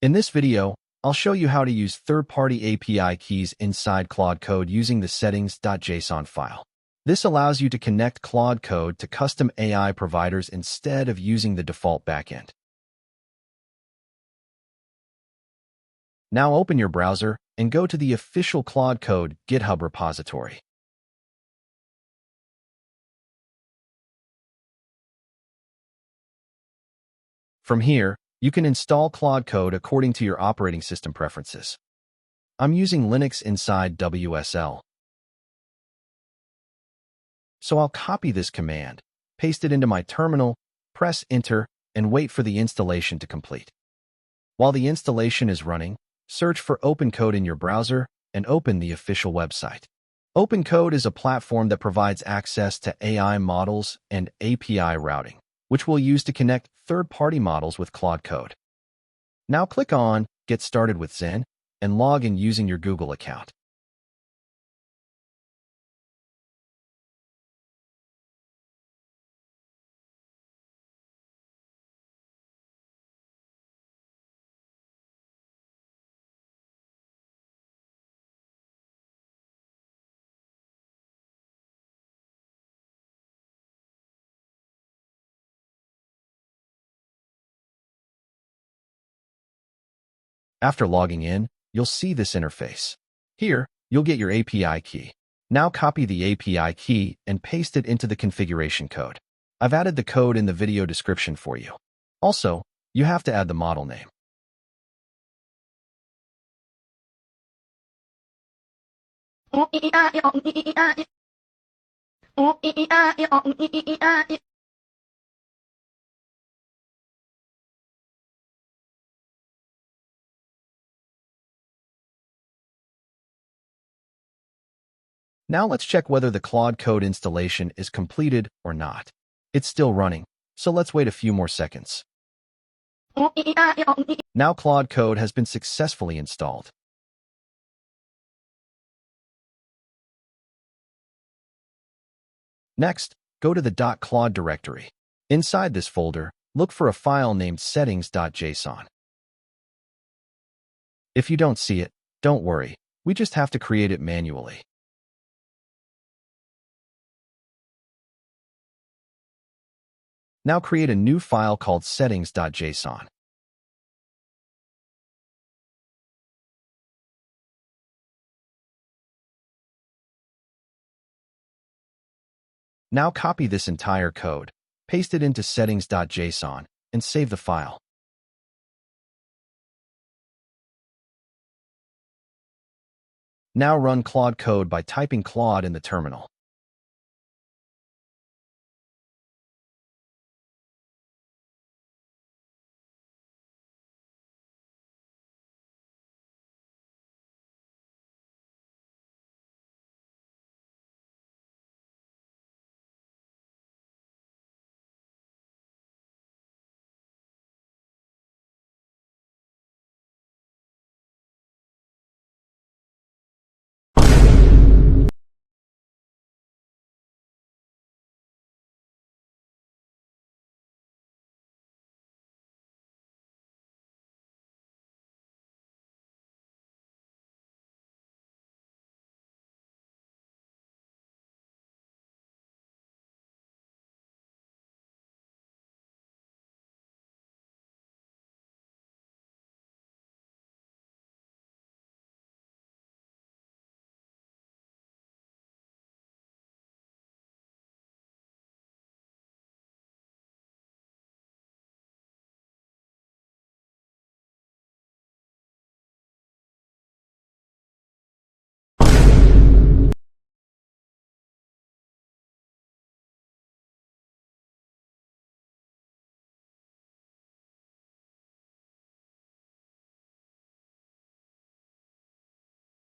In this video, I'll show you how to use third-party API keys inside Claude Code using the settings.json file. This allows you to connect Claude Code to custom AI providers instead of using the default backend. Now open your browser and go to the official Claude Code GitHub repository. From here, you can install Claude Code according to your operating system preferences. I'm using Linux inside WSL. So I'll copy this command, paste it into my terminal, press Enter, and wait for the installation to complete. While the installation is running, search for OpenCode in your browser and open the official website. OpenCode is a platform that provides access to AI models and API routing, which we'll use to connect third-party models with Claude Code. Now click on Get Started with Zen and log in using your Google account. After logging in, you'll see this interface. Here, you'll get your API key. Now copy the API key and paste it into the configuration code. I've added the code in the video description for you. Also, you have to add the model name. Now let's check whether the Claude Code installation is completed or not. It's still running, so let's wait a few more seconds. Now Claude Code has been successfully installed. Next, go to the .claude directory. Inside this folder, look for a file named settings.json. If you don't see it, don't worry. We just have to create it manually. Now create a new file called settings.json. Now copy this entire code, paste it into settings.json, and save the file. Now run Claude Code by typing Claude in the terminal.